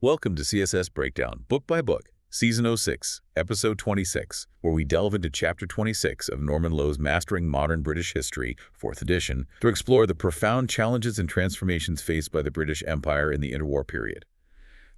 Welcome to CSS Breakdown, book by book, Season 06, Episode 26, where we delve into Chapter 26 of Norman Lowe's Mastering Modern British History, 4th edition, to explore the profound challenges and transformations faced by the British Empire in the interwar period.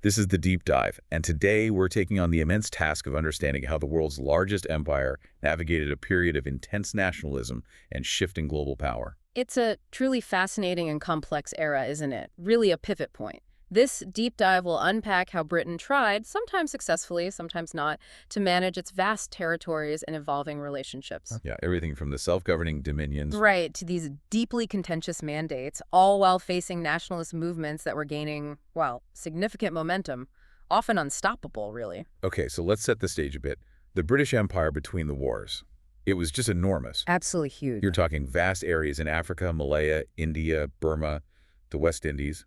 This is the deep dive, and today we're taking on the immense task of understanding how the world's largest empire navigated a period of intense nationalism and shifting global power. It's a truly fascinating and complex era, isn't it? Really a pivot point. This deep dive will unpack how Britain tried, sometimes successfully, sometimes not, to manage its vast territories and evolving relationships. Yeah, everything from the self-governing dominions. Right, to these deeply contentious mandates, all while facing nationalist movements that were gaining, well, significant momentum, often unstoppable, really. Okay, so let's set the stage a bit. The British Empire between the wars. It was just enormous. Absolutely huge. You're talking vast areas in Africa, Malaya, India, Burma, the West Indies.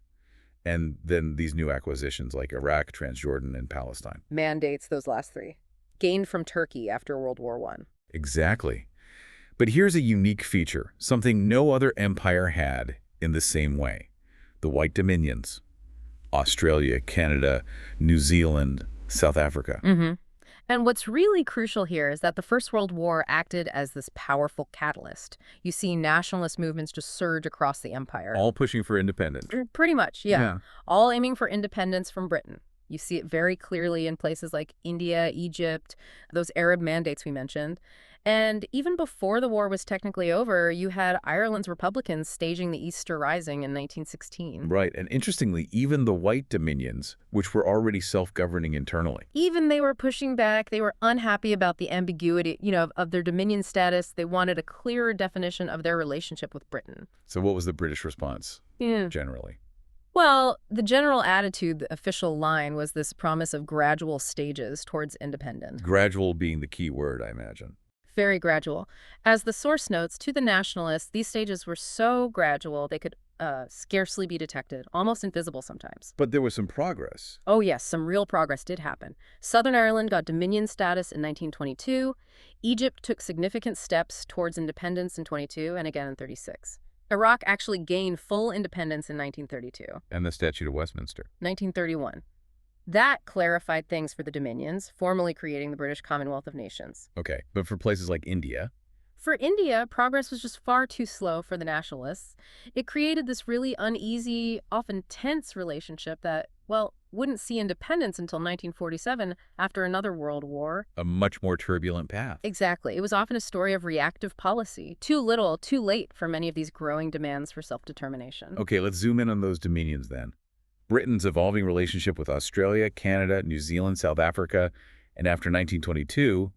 And then these new acquisitions like Iraq, Transjordan, and Palestine. Mandates, those last three. Gained from Turkey after World War I. Exactly. But here's a unique feature, something no other empire had in the same way. The White Dominions. Australia, Canada, New Zealand, South Africa. And what's really crucial here is that the First World War acted as this powerful catalyst. You see nationalist movements just surge across the empire. All pushing for independence. Pretty much, yeah. All aiming for independence from Britain. You see it very clearly in places like India, Egypt, those Arab mandates we mentioned. And even before the war was technically over, you had Ireland's Republicans staging the Easter Rising in 1916. Right, and interestingly, even the White Dominions, which were already self-governing internally. Even they were pushing back. They were unhappy about the ambiguity, of their dominion status. They wanted a clearer definition of their relationship with Britain. So what was the British response, generally? Well, the general attitude, the official line, was this promise of gradual stages towards independence. Gradual being the key word, I imagine. Very gradual. As the source notes, to the nationalists, these stages were so gradual they could scarcely be detected, almost invisible sometimes. But there was some progress. Oh yes, some real progress did happen. Southern Ireland got dominion status in 1922. Egypt took significant steps towards independence in 22 and again in 36. Iraq actually gained full independence in 1932. And the Statute of Westminster. 1931. That clarified things for the Dominions, formally creating the British Commonwealth of Nations. Okay, but for places like India? For India, progress was just far too slow for the nationalists. It created this really uneasy, often tense relationship that, well, wouldn't see independence until 1947 after another world war. A much more turbulent path. Exactly. It was often a story of reactive policy. Too little, too late for many of these growing demands for self-determination. Okay, let's zoom in on those dominions then. Britain's evolving relationship with Australia, Canada, New Zealand, South Africa, and after 1922,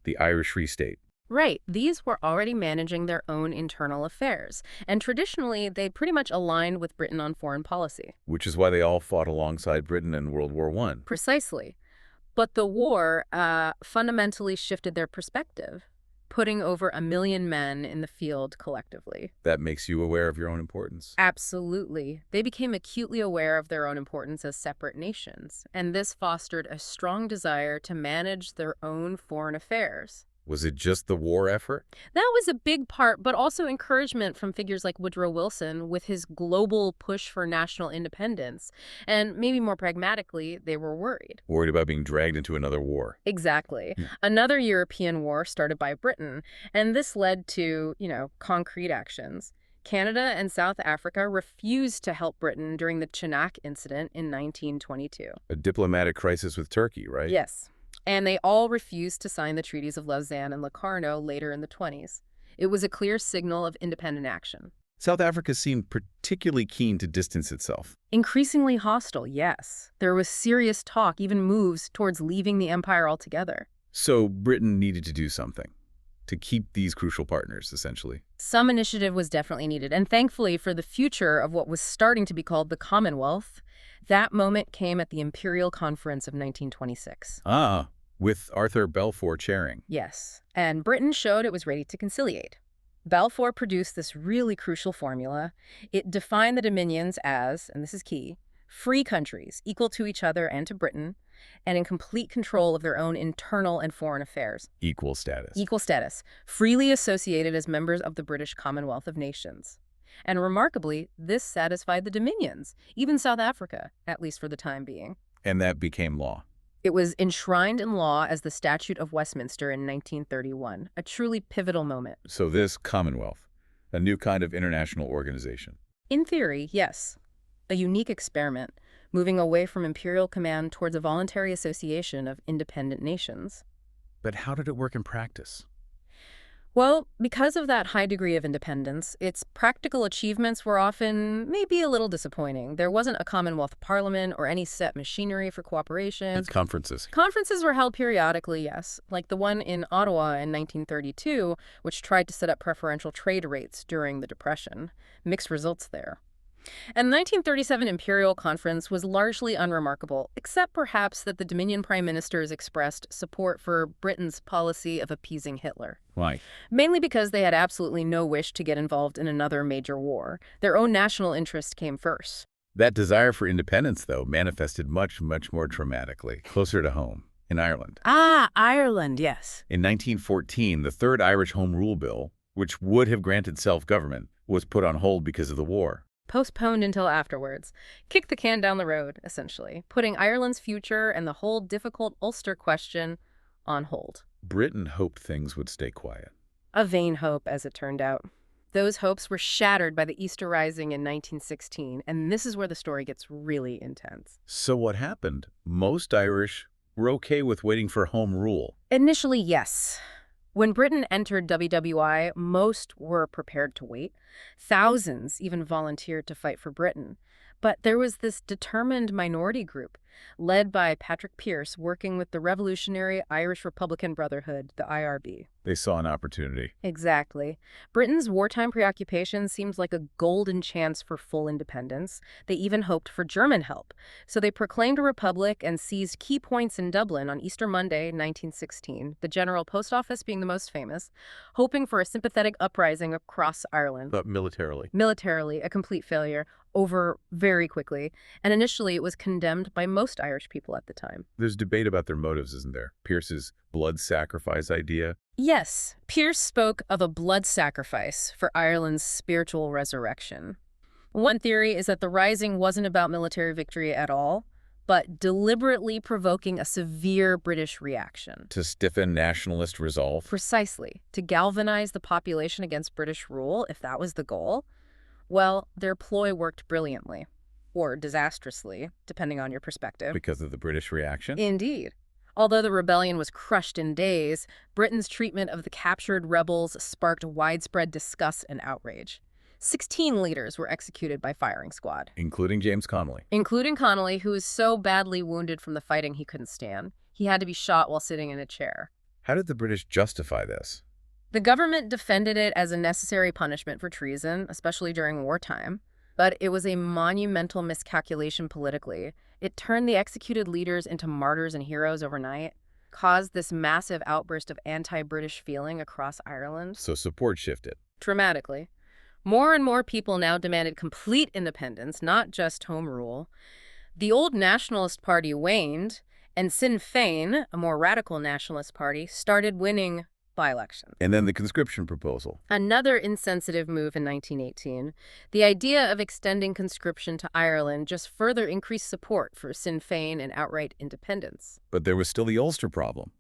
the Irish Free State. Right. These were already managing their own internal affairs, and traditionally, they'd pretty much aligned with Britain on foreign policy. Which is why they all fought alongside Britain in World War I. Precisely. But the war fundamentally shifted their perspective, putting over 1 million men in the field collectively. That makes you aware of your own importance. Absolutely. They became acutely aware of their own importance as separate nations, and this fostered a strong desire to manage their own foreign affairs. Was it just the war effort? That was a big part, but also encouragement from figures like Woodrow Wilson with his global push for national independence. And maybe more pragmatically, they were worried. Worried about being dragged into another war. Exactly. Another European war started by Britain, and this led to, concrete actions. Canada and South Africa refused to help Britain during the Chinac incident in 1922. A diplomatic crisis with Turkey, right? Yes. And they all refused to sign the treaties of Lausanne and Locarno later in the 20s. It was a clear signal of independent action. South Africa seemed particularly keen to distance itself. Increasingly hostile, yes. There was serious talk, even moves towards leaving the empire altogether. So Britain needed to do something to keep these crucial partners, essentially. Some initiative was definitely needed, and thankfully for the future of what was starting to be called the Commonwealth, that moment came at the Imperial Conference of 1926. With Arthur Balfour chairing. Yes, and Britain showed it was ready to conciliate. Balfour produced this really crucial formula. It defined the dominions as, and this is key, free countries equal to each other and to Britain, and in complete control of their own internal and foreign affairs. Equal status. Equal status, freely associated as members of the British Commonwealth of Nations. And remarkably, this satisfied the Dominions, even South Africa, at least for the time being. And that became law. It was enshrined in law as the Statute of Westminster in 1931, a truly pivotal moment. So this Commonwealth, a new kind of international organization. In theory, yes. A unique experiment, moving away from imperial command towards a voluntary association of independent nations. But how did it work in practice? Well, because of that high degree of independence, its practical achievements were often maybe a little disappointing. There wasn't a Commonwealth Parliament or any set machinery for cooperation. It's conferences. Conferences were held periodically, yes, like the one in Ottawa in 1932, which tried to set up preferential trade rates during the Depression. Mixed results there. And the 1937 Imperial Conference was largely unremarkable, except perhaps that the Dominion Prime Ministers expressed support for Britain's policy of appeasing Hitler. Why? Mainly because they had absolutely no wish to get involved in another major war. Their own national interest came first. That desire for independence, though, manifested much, much more dramatically, closer to home, in Ireland. Ah, Ireland, yes. In 1914, the Third Irish Home Rule Bill, which would have granted self-government, was put on hold because of the war. Postponed until afterwards. Kicked the can down the road, essentially, putting Ireland's future and the whole difficult Ulster question on hold. Britain hoped things would stay quiet. A vain hope, as it turned out. Those hopes were shattered by the Easter Rising in 1916, and this is where the story gets really intense. So what happened? Most Irish were okay with waiting for home rule. Initially, yes. When Britain entered WWI, most were prepared to wait. Thousands even volunteered to fight for Britain. But there was this determined minority group, led by Patrick Pearse, working with the Revolutionary Irish Republican Brotherhood, the IRB. They saw an opportunity. Exactly. Britain's wartime preoccupation seems like a golden chance for full independence. They even hoped for German help. So they proclaimed a republic and seized key points in Dublin on Easter Monday, 1916, the General Post Office being the most famous, hoping for a sympathetic uprising across Ireland. But militarily. Militarily, a complete failure, over very quickly, and initially it was condemned by most Irish people at the time. There's debate about their motives, isn't there? Pearse's blood sacrifice idea. Yes, Pearse spoke of a blood sacrifice for Ireland's spiritual resurrection. One theory is that the Rising wasn't about military victory at all, but deliberately provoking a severe British reaction. To stiffen nationalist resolve. Precisely. To galvanize the population against British rule, if that was the goal. Well, their ploy worked brilliantly, or disastrously, depending on your perspective. Because of the British reaction? Indeed. Although the rebellion was crushed in days, Britain's treatment of the captured rebels sparked widespread disgust and outrage. 16 leaders were executed by firing squad. Including James Connolly. Including Connolly, who was so badly wounded from the fighting he couldn't stand. He had to be shot while sitting in a chair. How did the British justify this? The government defended it as a necessary punishment for treason, especially during wartime. But it was a monumental miscalculation politically. It turned the executed leaders into martyrs and heroes overnight, caused this massive outburst of anti-British feeling across Ireland. So support shifted. Dramatically. More and more people now demanded complete independence, not just home rule. The old nationalist party waned, and Sinn Féin, a more radical nationalist party, started winning by-elections. And then the conscription proposal. Another insensitive move in 1918. The idea of extending conscription to Ireland just further increased support for Sinn Féin and outright independence. But there was still the Ulster problem.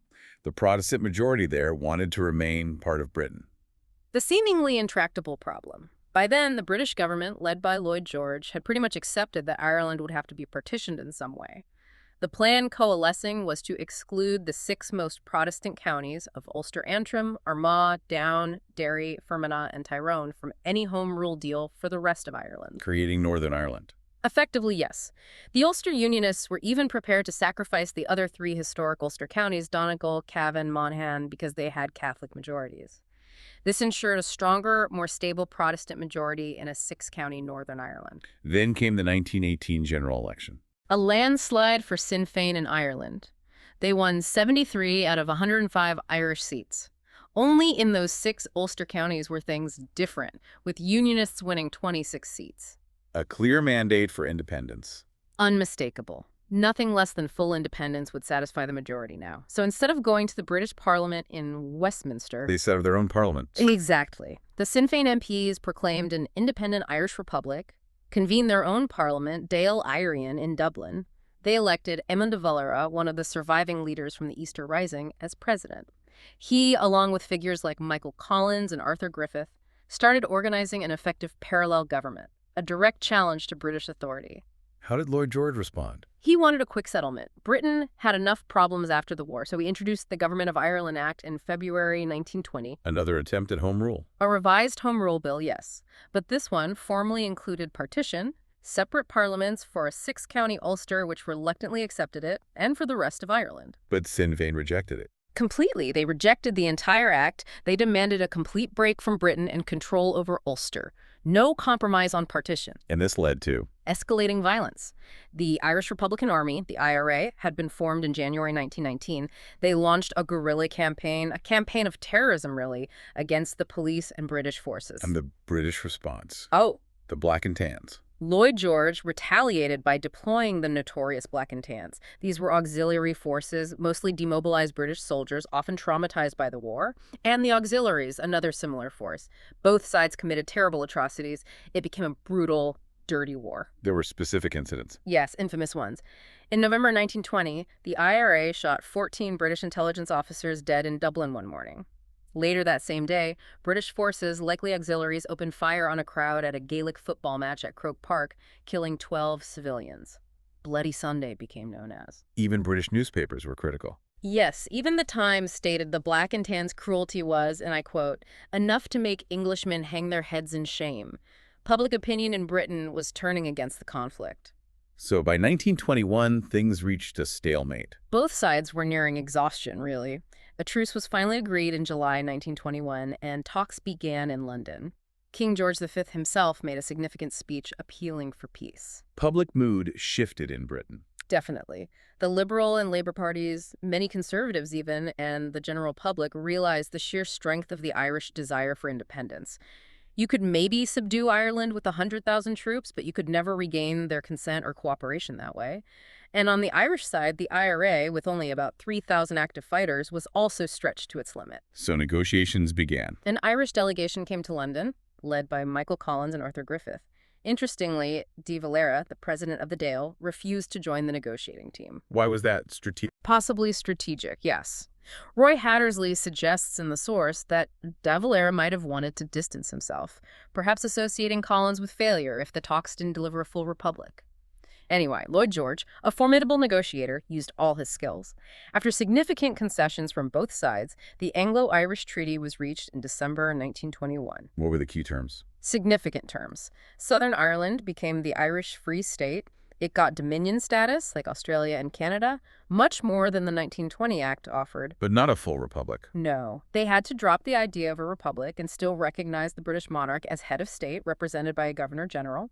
The Protestant majority there wanted to remain part of Britain. The seemingly intractable problem. By then, the British government, led by Lloyd George, had pretty much accepted that Ireland would have to be partitioned in some way. The plan coalescing was to exclude the 6 most Protestant counties of Ulster-Antrim, Armagh, Down, Derry, Fermanagh, and Tyrone from any home rule deal for the rest of Ireland. Creating Northern Ireland. Effectively, yes. The Ulster Unionists were even prepared to sacrifice the other 3 historic Ulster counties, Donegal, Cavan, Monaghan, because they had Catholic majorities. This ensured a stronger, more stable Protestant majority in a 6-county Northern Ireland. Then came the 1918 general election. A landslide for Sinn Féin in Ireland. They won 73 out of 105 Irish seats. Only in those 6 Ulster counties were things different, with Unionists winning 26 seats. A clear mandate for independence. Unmistakable. Nothing less than full independence would satisfy the majority now. So instead of going to the British Parliament in Westminster... They set up their own parliament. Exactly. The Sinn Féin MPs proclaimed an independent Irish republic, convened their own parliament, Dáil Éireann, in Dublin, They elected Eamon de Valera, one of the surviving leaders from the Easter Rising, as president. He, along with figures like Michael Collins and Arthur Griffith, started organizing an effective parallel government, a direct challenge to British authority. How did Lloyd George respond? He wanted a quick settlement. Britain had enough problems after the war, so he introduced the Government of Ireland Act in February 1920. Another attempt at home rule. A revised Home Rule Bill, yes. But this one formally included partition, separate parliaments for a six-county Ulster, which reluctantly accepted it, and for the rest of Ireland. But Sinn Féin rejected it. Completely. They rejected the entire act. They demanded a complete break from Britain and control over Ulster. No compromise on partition. And this led to escalating violence. The Irish Republican Army, the IRA, had been formed in January 1919. They launched a guerrilla campaign, a campaign of terrorism, really, against the police and British forces. And the British response. Oh. The Black and Tans. Lloyd George retaliated by deploying the notorious Black and Tans. These were auxiliary forces, mostly demobilized British soldiers, often traumatized by the war, and the auxiliaries, another similar force. Both sides committed terrible atrocities. It became a brutal, dirty war. There were specific incidents. Yes, infamous ones. In November 1920, the IRA shot 14 British intelligence officers dead in Dublin one morning. Later that same day, British forces, likely auxiliaries, opened fire on a crowd at a Gaelic football match at Croke Park, killing 12 civilians. Bloody Sunday became known as. Even British newspapers were critical. Yes, even the Times stated the Black and Tans' cruelty was, and I quote, enough to make Englishmen hang their heads in shame. Public opinion in Britain was turning against the conflict. So by 1921, things reached a stalemate. Both sides were nearing exhaustion, really. A truce was finally agreed in July 1921, and talks began in London. King George V himself made a significant speech appealing for peace. Public mood shifted in Britain. Definitely. The Liberal and Labour parties, many conservatives even, and the general public realized the sheer strength of the Irish desire for independence. You could maybe subdue Ireland with 100,000 troops, but you could never regain their consent or cooperation that way. And on the Irish side, the IRA, with only about 3,000 active fighters, was also stretched to its limit. So negotiations began. An Irish delegation came to London, led by Michael Collins and Arthur Griffith. Interestingly, de Valera, the president of the Dáil, refused to join the negotiating team. Why was that strategic? Possibly strategic, yes. Roy Hattersley suggests in the source that de Valera might have wanted to distance himself, perhaps associating Collins with failure if the talks didn't deliver a full republic. Anyway, Lloyd George, a formidable negotiator, used all his skills. After significant concessions from both sides, the Anglo-Irish Treaty was reached in December 1921. What were the key terms? Significant terms. Southern Ireland became the Irish Free State. It got Dominion status, like Australia and Canada, much more than the 1920 Act offered. But not a full republic. No. They had to drop the idea of a republic and still recognize the British monarch as head of state, represented by a governor-general.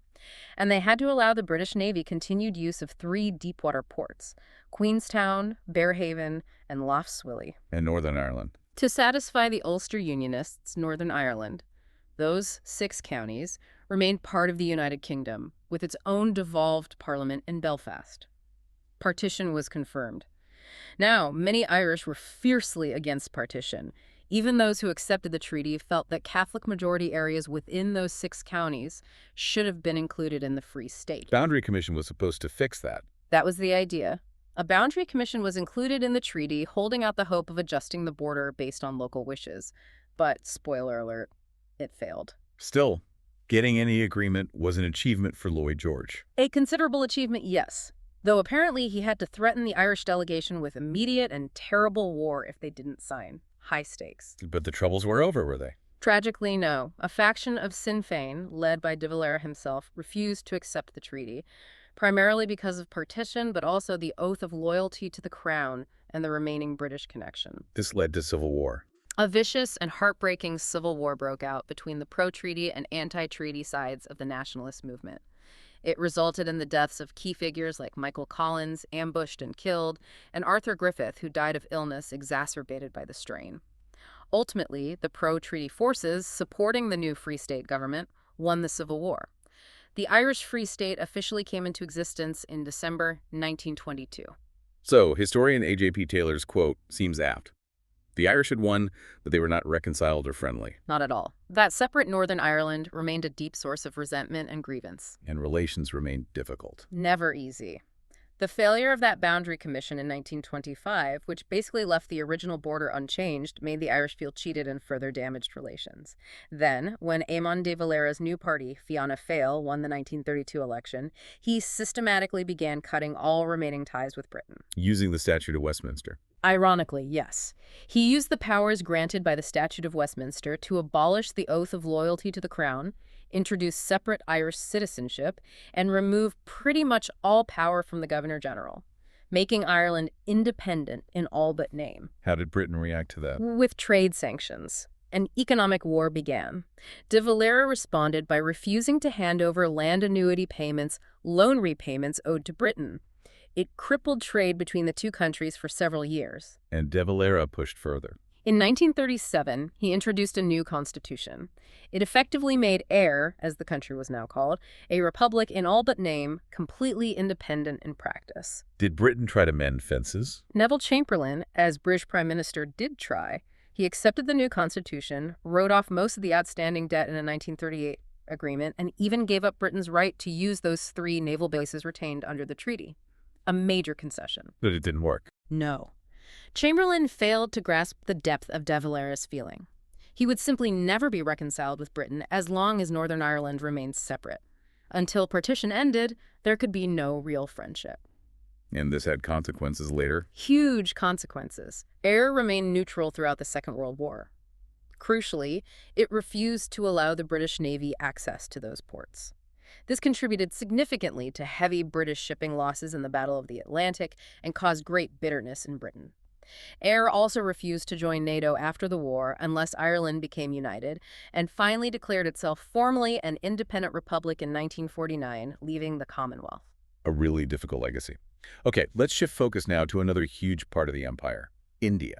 And they had to allow the British Navy continued use of 3 deepwater ports, Queenstown, Bearhaven, and Lough Swilly. And Northern Ireland. To satisfy the Ulster Unionists, Northern Ireland, those 6 counties, remained part of the United Kingdom, with its own devolved parliament in Belfast. Partition was confirmed. Now, many Irish were fiercely against partition. Even those who accepted the treaty felt that Catholic majority areas within those 6 counties should have been included in the Free State. Boundary Commission was supposed to fix that. That was the idea. A boundary commission was included in the treaty, holding out the hope of adjusting the border based on local wishes. But, spoiler alert, it failed. Still, getting any agreement was an achievement for Lloyd George. A considerable achievement, yes. Though apparently he had to threaten the Irish delegation with immediate and terrible war if they didn't sign. High stakes. But the troubles were over, were they? Tragically, no. A faction of Sinn Féin, led by de Valera himself, refused to accept the treaty, primarily because of partition, but also the oath of loyalty to the Crown and the remaining British connection. This led to civil war. A vicious and heartbreaking civil war broke out between the pro-treaty and anti-treaty sides of the nationalist movement. It resulted in the deaths of key figures like Michael Collins, ambushed and killed, and Arthur Griffith, who died of illness exacerbated by the strain. Ultimately, the pro-treaty forces supporting the new Free State government won the Civil War. The Irish Free State officially came into existence in December 1922. So, historian A.J.P. Taylor's quote seems apt. The Irish had won, but they were not reconciled or friendly. Not at all. That separate Northern Ireland remained a deep source of resentment and grievance. And relations remained difficult. Never easy. The failure of that boundary commission in 1925, which basically left the original border unchanged, made the Irish feel cheated and further damaged relations. Then, when Eamon de Valera's new party, Fianna Fáil, won the 1932 election, he systematically began cutting all remaining ties with Britain. Using the Statute of Westminster. Ironically, yes. He used the powers granted by the Statute of Westminster to abolish the oath of loyalty to the Crown, introduce separate Irish citizenship, and remove pretty much all power from the Governor-General, making Ireland independent in all but name. How did Britain react to that? With trade sanctions. An economic war began. De Valera responded by refusing to hand over land annuity payments, loan repayments owed to Britain. It crippled trade between the two countries for several years. And de Valera pushed further. In 1937, he introduced a new constitution. It effectively made Eyre, as the country was now called, a republic in all but name, completely independent in practice. Did Britain try to mend fences? Neville Chamberlain, as British Prime Minister, did try. He accepted the new constitution, wrote off most of the outstanding debt in a 1938 agreement, and even gave up Britain's right to use those 3 naval bases retained under the treaty. A major concession. But it didn't work. No. Chamberlain failed to grasp the depth of de Valera's feeling. He would simply never be reconciled with Britain as long as Northern Ireland remained separate. Until partition ended, there could be no real friendship. And this had consequences later? Huge consequences. Eyre remained neutral throughout the Second World War. Crucially, it refused to allow the British Navy access to those ports. This contributed significantly to heavy British shipping losses in the Battle of the Atlantic and caused great bitterness in Britain. Eyre also refused to join NATO after the war unless Ireland became united, and finally declared itself formally an independent republic in 1949, leaving the Commonwealth. A really difficult legacy. Okay, let's shift focus now to another huge part of the empire, India,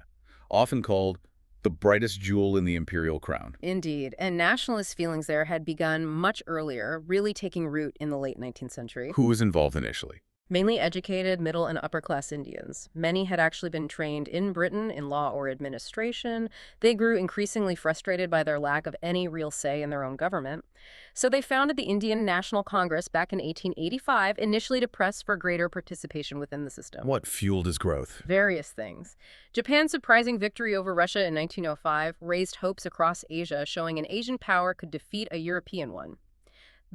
often called the brightest jewel in the imperial crown. Indeed, and nationalist feelings there had begun much earlier, really taking root in the late 19th century. Who was involved initially? Mainly educated middle and upper-class Indians. Many had actually been trained in Britain in law or administration. They grew increasingly frustrated by their lack of any real say in their own government. So they founded the Indian National Congress back in 1885, initially to press for greater participation within the system. What fueled his growth? Various things. Japan's surprising victory over Russia in 1905 raised hopes across Asia, showing an Asian power could defeat a European one.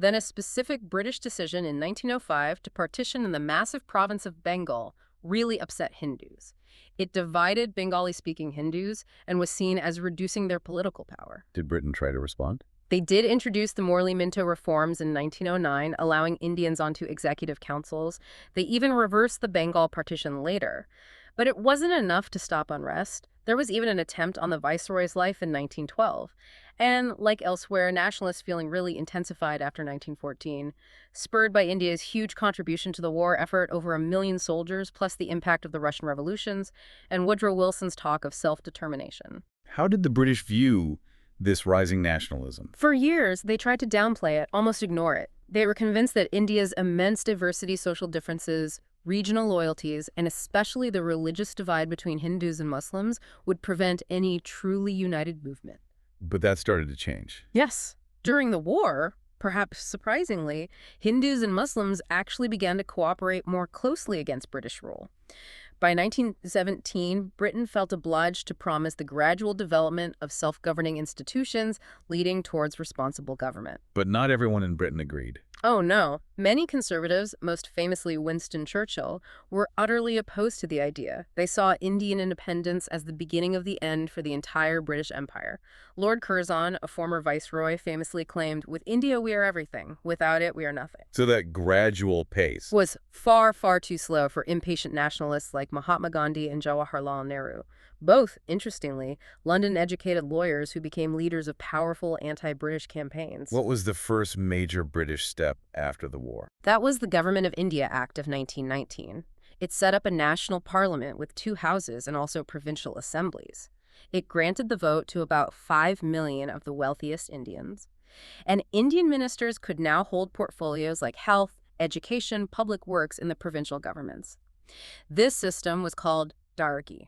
Then a specific British decision in 1905 to partition in the massive province of Bengal really upset Hindus. It divided Bengali-speaking Hindus and was seen as reducing their political power. Did Britain try to respond? They did introduce the Morley-Minto reforms in 1909, allowing Indians onto executive councils. They even reversed the Bengal partition later. But it wasn't enough to stop unrest. There was even an attempt on the viceroy's life in 1912. And, like elsewhere, nationalist feeling really intensified after 1914, spurred by India's huge contribution to the war effort, over 1 million soldiers, plus the impact of the Russian revolutions, and Woodrow Wilson's talk of self-determination. How did the British view this rising nationalism? For years, they tried to downplay it, almost ignore it. They were convinced that India's immense diversity, social differences, regional loyalties, and especially the religious divide between Hindus and Muslims would prevent any truly united movement. But that started to change. Yes. During the war, perhaps surprisingly, Hindus and Muslims actually began to cooperate more closely against British rule. By 1917, Britain felt obliged to promise the gradual development of self-governing institutions leading towards responsible government. But not everyone in Britain agreed. Oh, no. Many conservatives, most famously Winston Churchill, were utterly opposed to the idea. They saw Indian independence as the beginning of the end for the entire British Empire. Lord Curzon, a former viceroy, famously claimed, "With India, we are everything. Without it, we are nothing." So that gradual pace was far, far too slow for impatient nationalists like Mahatma Gandhi and Jawaharlal Nehru. Both, interestingly, London-educated lawyers who became leaders of powerful anti-British campaigns. What was the first major British step after the war? That was the Government of India Act of 1919. It set up a national parliament with 2 houses and also provincial assemblies. It granted the vote to about 5 million of the wealthiest Indians. And Indian ministers could now hold portfolios like health, education, public works in the provincial governments. This system was called Dargi.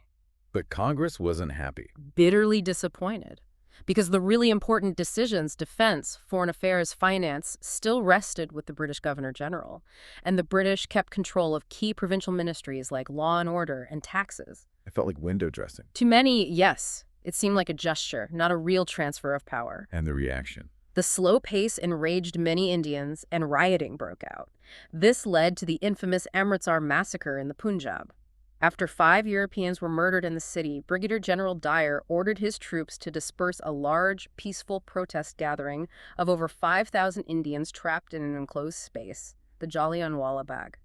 But Congress wasn't happy. Bitterly disappointed. because the really important decisions, defense, foreign affairs, finance, still rested with the British Governor-General, and the British kept control of key provincial ministries like law and order and taxes. It felt like window dressing. To many, yes, it seemed like a gesture, not a real transfer of power. And the reaction. The slow pace enraged many Indians, and rioting broke out. This led to the infamous Amritsar Massacre in the Punjab. After 5 Europeans were murdered in the city, Brigadier General Dyer ordered his troops to disperse a large, peaceful protest gathering of over 5,000 Indians trapped in an enclosed space, the Jallianwala Bagh.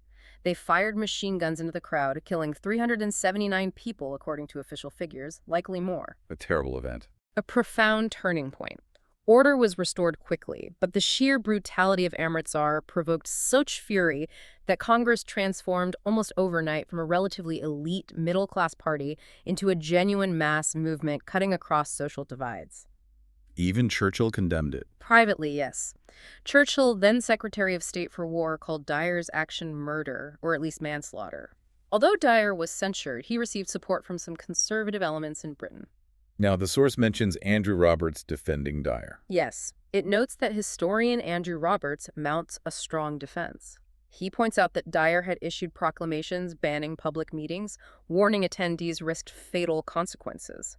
They fired machine guns into the crowd, killing 379 people, according to official figures, likely more. A terrible event. A profound turning point. Order was restored quickly, but the sheer brutality of Amritsar provoked such fury that Congress transformed almost overnight from a relatively elite middle-class party into a genuine mass movement cutting across social divides. Even Churchill condemned it. Privately, yes. Churchill, then Secretary of State for War, called Dyer's action murder, or at least manslaughter. Although Dyer was censured, he received support from some conservative elements in Britain. Now, the source mentions Andrew Roberts defending Dyer. Yes, it notes that historian Andrew Roberts mounts a strong defense. He points out that Dyer had issued proclamations banning public meetings, warning attendees risked fatal consequences.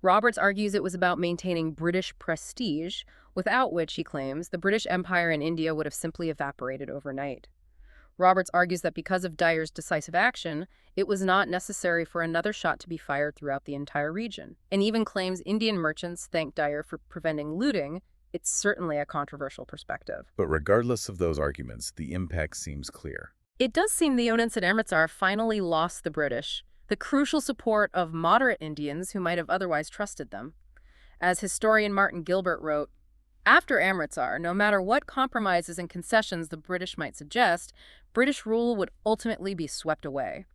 Roberts argues it was about maintaining British prestige, without which, he claims, the British Empire in India would have simply evaporated overnight. Roberts argues that because of Dyer's decisive action, it was not necessary for another shot to be fired throughout the entire region, and even claims Indian merchants thanked Dyer for preventing looting. It's certainly a controversial perspective. But regardless of those arguments, the impact seems clear. It does seem the Onents at Amritsar finally lost the British the crucial support of moderate Indians who might have otherwise trusted them. As historian Martin Gilbert wrote, after Amritsar, no matter what compromises and concessions the British might suggest, British rule would ultimately be swept away.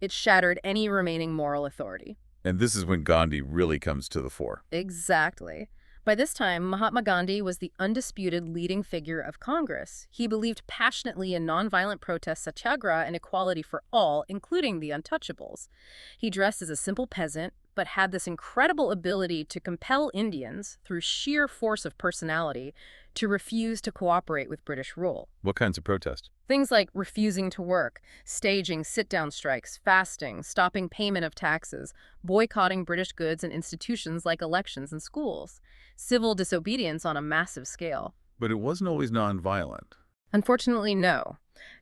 It shattered any remaining moral authority. And this is when Gandhi really comes to the fore. Exactly. By this time, Mahatma Gandhi was the undisputed leading figure of Congress. He believed passionately in nonviolent protest, satyagraha, and equality for all, including the untouchables. He dressed as a simple peasant, but had this incredible ability to compel Indians, through sheer force of personality, to refuse to cooperate with British rule. What kinds of protest? Things like refusing to work, staging sit-down strikes, fasting, stopping payment of taxes, boycotting British goods and institutions like elections and schools, civil disobedience on a massive scale. But it wasn't always nonviolent. Unfortunately, no.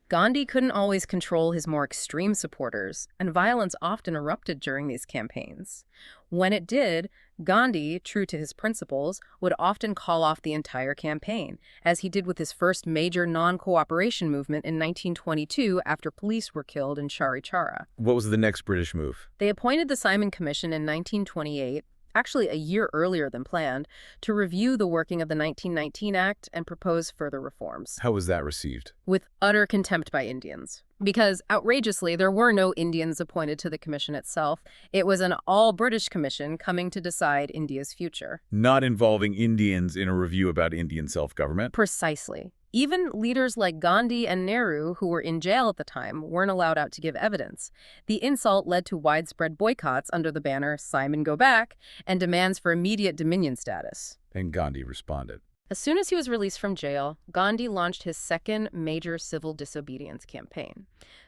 Gandhi couldn't always control his more extreme supporters, and violence often erupted during these campaigns. When it did, Gandhi, true to his principles, would often call off the entire campaign, as he did with his first major non-cooperation movement in 1922 after police were killed in Chauri Chaura. What was the next British move? They appointed the Simon Commission in 1928, actually a year earlier than planned, to review the working of the 1919 Act and propose further reforms. How was that received? With utter contempt by Indians. Because, outrageously, there were no Indians appointed to the commission itself. It was an all-British commission coming to decide India's future. Not involving Indians in a review about Indian self-government? Precisely. Even leaders like Gandhi and Nehru, who were in jail at the time, weren't allowed out to give evidence. The insult led to widespread boycotts under the banner "Simon Go Back" and demands for immediate Dominion status. And Gandhi responded. As soon as he was released from jail, Gandhi launched his second major civil disobedience campaign.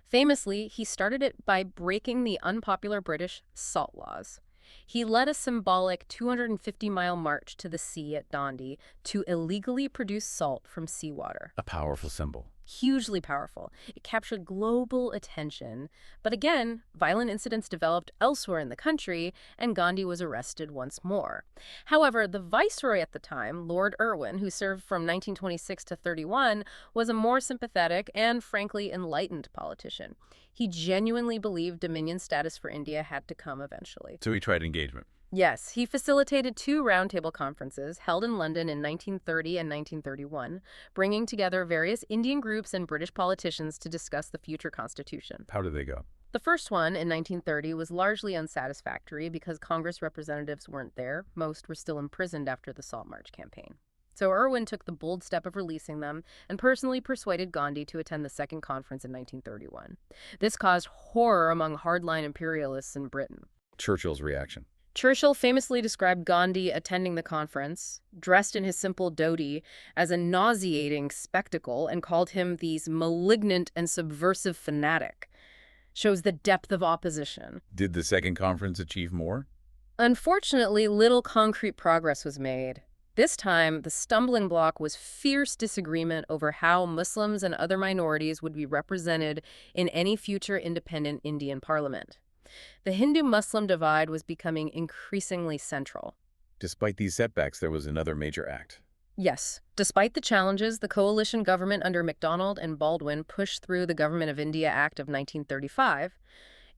Famously, he started it by breaking the unpopular British salt laws. He led a symbolic 250-mile march to the sea at Dandi to illegally produce salt from seawater. A powerful symbol. Hugely powerful. It captured global attention. But again, violent incidents developed elsewhere in the country, and Gandhi was arrested once more. However, the viceroy at the time, Lord Irwin, who served from 1926 to 31, was a more sympathetic and, frankly, enlightened politician. He genuinely believed Dominion status for India had to come eventually. So he tried engagement. Yes, he facilitated 2 roundtable conferences held in London in 1930 and 1931, bringing together various Indian groups and British politicians to discuss the future constitution. How did they go? The first one, in 1930, was largely unsatisfactory because Congress representatives weren't there. Most were still imprisoned after the Salt March campaign. So Irwin took the bold step of releasing them and personally persuaded Gandhi to attend the second conference in 1931. This caused horror among hardline imperialists in Britain. Churchill's reaction. Churchill famously described Gandhi attending the conference, dressed in his simple dhoti, as a nauseating spectacle and called him the malignant and subversive fanatic. Shows the depth of opposition. Did the second conference achieve more? Unfortunately, little concrete progress was made. This time, the stumbling block was fierce disagreement over how Muslims and other minorities would be represented in any future independent Indian parliament. The Hindu-Muslim divide was becoming increasingly central. Despite these setbacks, there was another major act. Yes, despite the challenges, the coalition government under MacDonald and Baldwin pushed through the Government of India Act of 1935.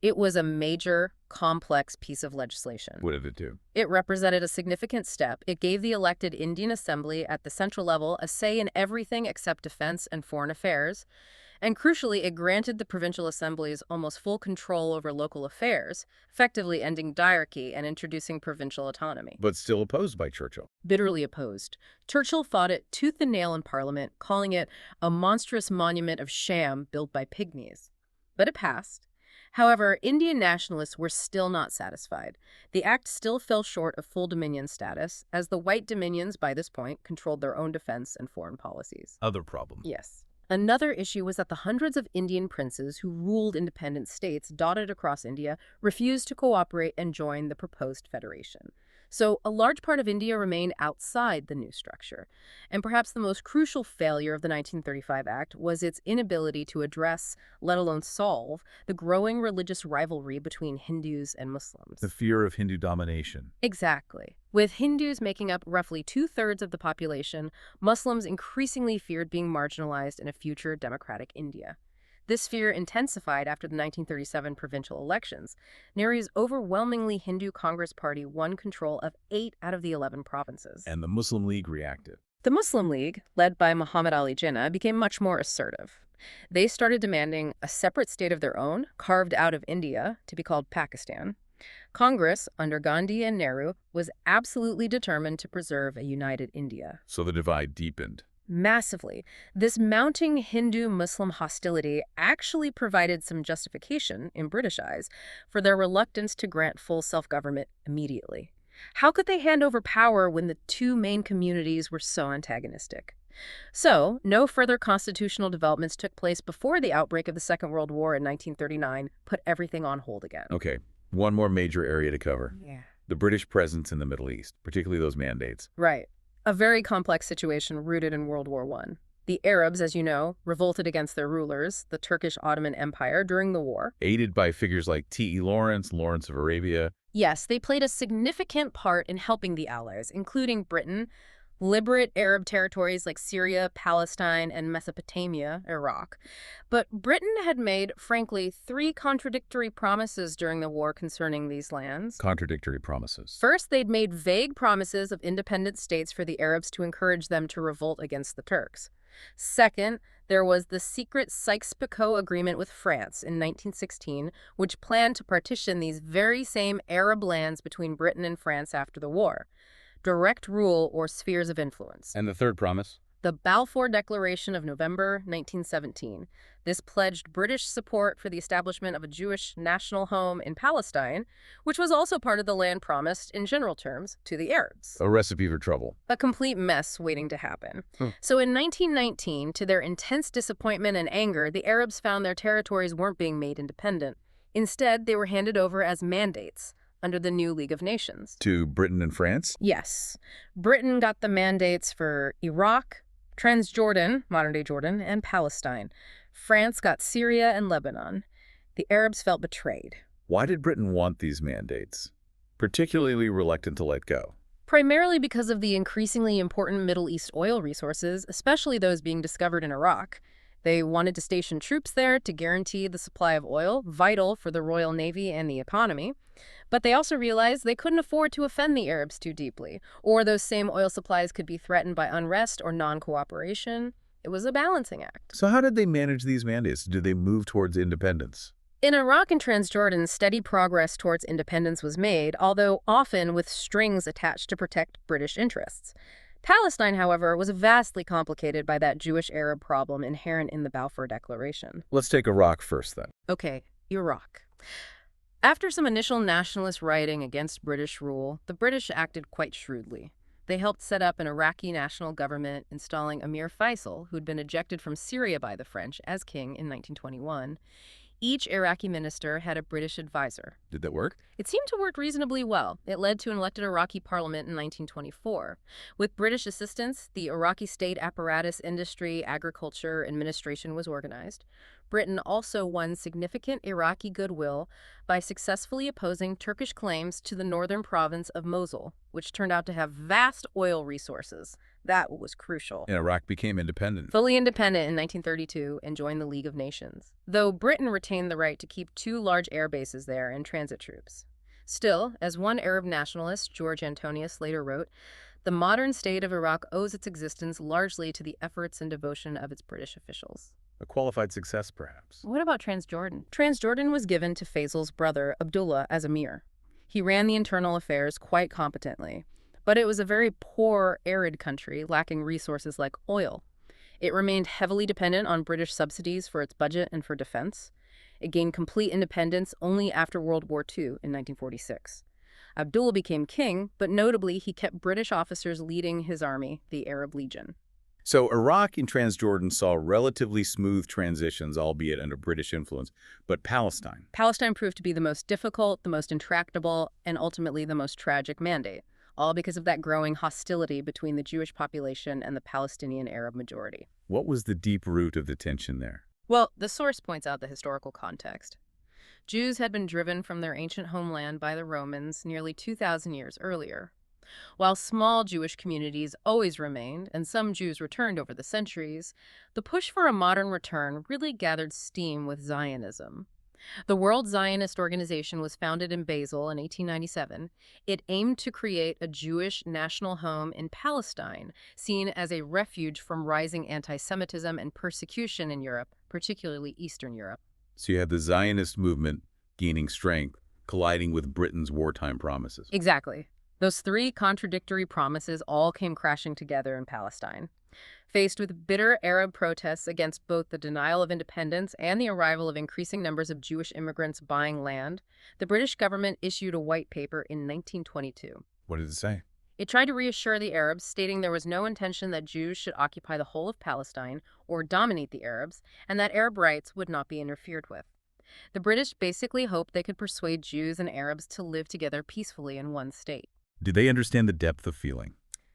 It was a major, complex piece of legislation. What did it do? It represented a significant step. It gave the elected Indian Assembly at the central level a say in everything except defense and foreign affairs. And crucially, it granted the provincial assemblies almost full control over local affairs, effectively ending diarchy and introducing provincial autonomy. But still opposed by Churchill. Bitterly opposed. Churchill fought it tooth and nail in Parliament, calling it a monstrous monument of sham built by pygmies. But it passed. However, Indian nationalists were still not satisfied. The act still fell short of full dominion status, as the white dominions, by this point, controlled their own defense and foreign policies. Other problem. Yes. Another issue was that the hundreds of Indian princes who ruled independent states dotted across India refused to cooperate and join the proposed federation. So a large part of India remained outside the new structure. And perhaps the most crucial failure of the 1935 Act was its inability to address, let alone solve, the growing religious rivalry between Hindus and Muslims. The fear of Hindu domination. Exactly. With Hindus making up roughly 2/3 of the population, Muslims increasingly feared being marginalized in a future democratic India. This fear intensified after the 1937 provincial elections. Nehru's overwhelmingly Hindu Congress Party won control of 8 out of the 11 provinces. And the Muslim League reacted. The Muslim League, led by Muhammad Ali Jinnah, became much more assertive. They started demanding a separate state of their own, carved out of India, to be called Pakistan. Congress, under Gandhi and Nehru, was absolutely determined to preserve a united India. So the divide deepened. Massively. This mounting Hindu-Muslim hostility actually provided some justification, in British eyes, for their reluctance to grant full self-government immediately. How could they hand over power when the two main communities were so antagonistic? So, no further constitutional developments took place before the outbreak of the Second World War in 1939 put everything on hold again. Okay, one more major area to cover. Yeah. The British presence in the Middle East, particularly those mandates. Right. A very complex situation rooted in World War I. The Arabs, as you know, revolted against their rulers, the Turkish Ottoman Empire, during the war. Aided by figures like T.E. Lawrence, Lawrence of Arabia. Yes, they played a significant part in helping the Allies, including Britain, liberate Arab territories like Syria, Palestine, and Mesopotamia, Iraq. But Britain had made, frankly, 3 contradictory promises during the war concerning these lands. Contradictory promises. First, they'd made vague promises of independent states for the Arabs to encourage them to revolt against the Turks. Second, there was the secret Sykes-Picot Agreement with France in 1916, which planned to partition these very same Arab lands between Britain and France after the war. Direct rule or spheres of influence. And the third promise? The Balfour Declaration of November 1917. This pledged British support for the establishment of a Jewish national home in Palestine, which was also part of the land promised, in general terms, to the Arabs. A recipe for trouble. A complete mess waiting to happen. So in 1919, to their intense disappointment and anger, the Arabs found their territories weren't being made independent. Instead, they were handed over as mandates under the new League of Nations. To Britain and France? Yes. Britain got the mandates for Iraq, Transjordan, modern-day Jordan, and Palestine. France got Syria and Lebanon. The Arabs felt betrayed. Why did Britain want these mandates? Particularly reluctant to let go? Primarily because of the increasingly important Middle East oil resources, especially those being discovered in Iraq. They wanted to station troops there to guarantee the supply of oil, vital for the Royal Navy and the economy. But they also realized they couldn't afford to offend the Arabs too deeply, or those same oil supplies could be threatened by unrest or non-cooperation. It was a balancing act. So how did they manage these mandates? Did they move towards independence? In Iraq and Transjordan, steady progress towards independence was made, although often with strings attached to protect British interests. Palestine, however, was vastly complicated by that Jewish-Arab problem inherent in the Balfour Declaration. Let's take Iraq first, then. Okay, Iraq. After some initial nationalist rioting against British rule, the British acted quite shrewdly. They helped set up an Iraqi national government, installing Emir Faisal, who'd been ejected from Syria by the French, as king in 1921. Each Iraqi minister had a British advisor. Did that work? It seemed to work reasonably well. It led to an elected Iraqi parliament in 1924. With British assistance, the Iraqi state apparatus, industry, agriculture, administration was organized. Britain also won significant Iraqi goodwill by successfully opposing Turkish claims to the northern province of Mosul, which turned out to have vast oil resources. That was crucial. And Iraq became independent. Fully independent in 1932 and joined the League of Nations, though Britain retained the right to keep 2 large air bases there and transit troops. Still, as one Arab nationalist, George Antonius, later wrote, the modern state of Iraq owes its existence largely to the efforts and devotion of its British officials. A qualified success, perhaps. What about Transjordan? Transjordan was given to Faisal's brother, Abdullah, as emir. He ran the internal affairs quite competently, but it was a very poor, arid country, lacking resources like oil. It remained heavily dependent on British subsidies for its budget and for defense. It gained complete independence only after World War II in 1946. Abdullah became king, but notably he kept British officers leading his army, the Arab Legion. So Iraq and Transjordan saw relatively smooth transitions, albeit under British influence, but Palestine? Palestine proved to be the most difficult, the most intractable, and ultimately the most tragic mandate, all because of that growing hostility between the Jewish population and the Palestinian Arab majority. What was the deep root of the tension there? Well, the source points out the historical context. Jews had been driven from their ancient homeland by the Romans nearly 2,000 years earlier. While small Jewish communities always remained, and some Jews returned over the centuries, the push for a modern return really gathered steam with Zionism. The World Zionist Organization was founded in Basel in 1897. It aimed to create a Jewish national home in Palestine, seen as a refuge from rising anti-Semitism and persecution in Europe, particularly Eastern Europe. So you had the Zionist movement gaining strength, colliding with Britain's wartime promises. Exactly. Those 3 contradictory promises all came crashing together in Palestine. Faced with bitter Arab protests against both the denial of independence and the arrival of increasing numbers of Jewish immigrants buying land, the British government issued a white paper in 1922. What did it say? It tried to reassure the Arabs, stating there was no intention that Jews should occupy the whole of Palestine or dominate the Arabs, and that Arab rights would not be interfered with. The British basically hoped they could persuade Jews and Arabs to live together peacefully in one state. Did they understand the depth of feeling?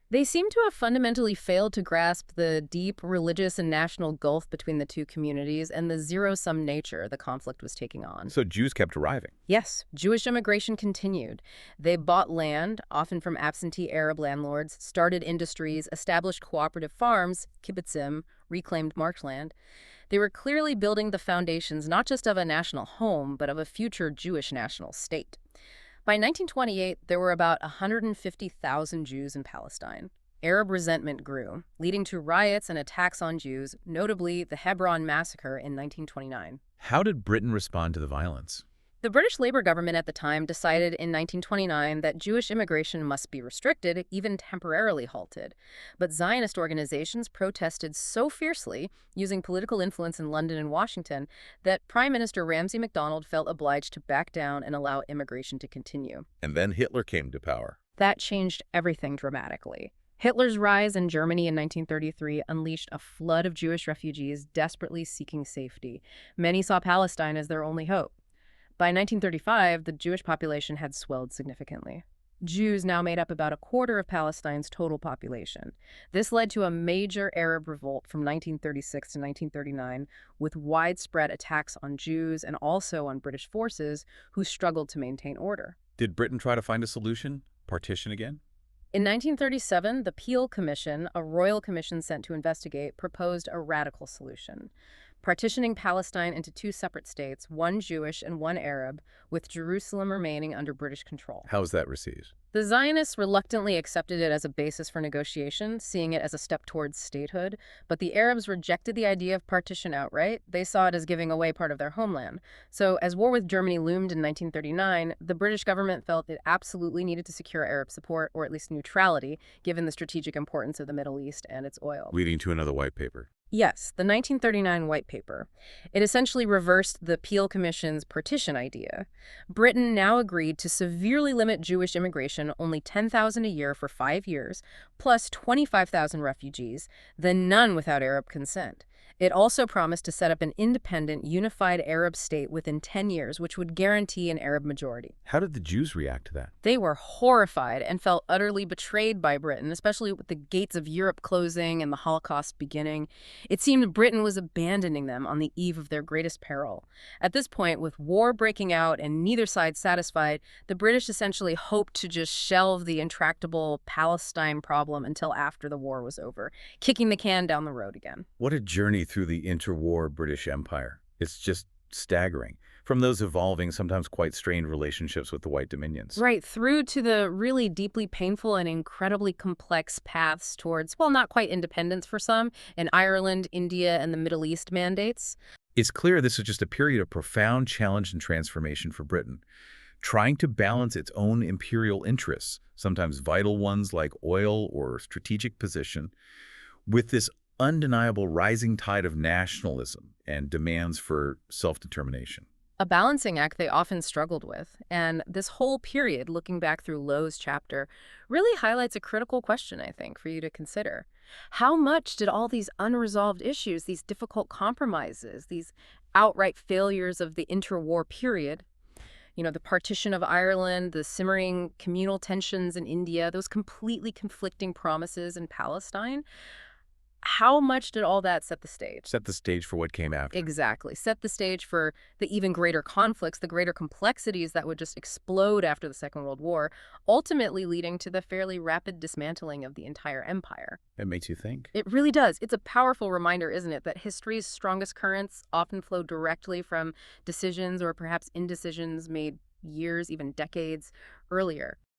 They seem to have fundamentally failed to grasp the deep religious and national gulf between the two communities and the zero-sum nature the conflict was taking on. So Jews kept arriving? Yes, Jewish immigration continued. They bought land, often from absentee Arab landlords, started industries, established cooperative farms, kibbutzim, reclaimed marshland. They were clearly building the foundations not just of a national home, but of a future Jewish national state. By 1928, there were about 150,000 Jews in Palestine. Arab resentment grew, leading to riots and attacks on Jews, notably the Hebron Massacre in 1929. How did Britain respond to the violence? The British Labour government at the time decided in 1929 that Jewish immigration must be restricted, even temporarily halted. But Zionist organizations protested so fiercely, using political influence in London and Washington, that Prime Minister Ramsay MacDonald felt obliged to back down and allow immigration to continue. And then Hitler came to power. That changed everything dramatically. Hitler's rise in Germany in 1933 unleashed a flood of Jewish refugees desperately seeking safety. Many saw Palestine as their only hope. By 1935, the Jewish population had swelled significantly. Jews now made up about a quarter of Palestine's total population. This led to a major Arab revolt from 1936 to 1939, with widespread attacks on Jews and also on British forces who struggled to maintain order. Did Britain try to find a solution? Partition again? In 1937, the Peel Commission, a royal commission sent to investigate, proposed a radical solution: partitioning Palestine into 2 separate states, one Jewish and one Arab, with Jerusalem remaining under British control. How was that received? The Zionists reluctantly accepted it as a basis for negotiation, seeing it as a step towards statehood, but the Arabs rejected the idea of partition outright. They saw it as giving away part of their homeland. So as war with Germany loomed in 1939, the British government felt it absolutely needed to secure Arab support, or at least neutrality, given the strategic importance of the Middle East and its oil. Leading to another white paper. Yes, the 1939 White Paper. It essentially reversed the Peel Commission's partition idea. Britain now agreed to severely limit Jewish immigration, only 10,000 a year for 5 years, plus 25,000 refugees, then none without Arab consent. It also promised to set up an independent, unified Arab state within 10 years, which would guarantee an Arab majority. How did the Jews react to that? They were horrified and felt utterly betrayed by Britain, especially with the gates of Europe closing and the Holocaust beginning. It seemed Britain was abandoning them on the eve of their greatest peril. At this point, with war breaking out and neither side satisfied, the British essentially hoped to just shelve the intractable Palestine problem until after the war was over, kicking the can down the road again. What a journey through the interwar British Empire. It's just staggering. From those evolving, sometimes quite strained relationships with the White Dominions. Right, through to the really deeply painful and incredibly complex paths towards, well, not quite independence for some, in Ireland, India, and the Middle East mandates. It's clear this is just a period of profound challenge and transformation for Britain, trying to balance its own imperial interests, sometimes vital ones like oil or strategic position, with this undeniable rising tide of nationalism and demands for self-determination. A balancing act they often struggled with. And this whole period, looking back through Lowe's chapter, really highlights a critical question, I think, for you to consider. How much did all these unresolved issues, these difficult compromises, these outright failures of the interwar period, the partition of Ireland, the simmering communal tensions in India, those completely conflicting promises in Palestine, how much did all that set the stage? Set the stage for what came after. Exactly. Set the stage for the even greater conflicts, the greater complexities that would just explode after the Second World War, ultimately leading to the fairly rapid dismantling of the entire empire. It makes you think. It really does. It's a powerful reminder, isn't it, that history's strongest currents often flow directly from decisions or perhaps indecisions made years, even decades earlier.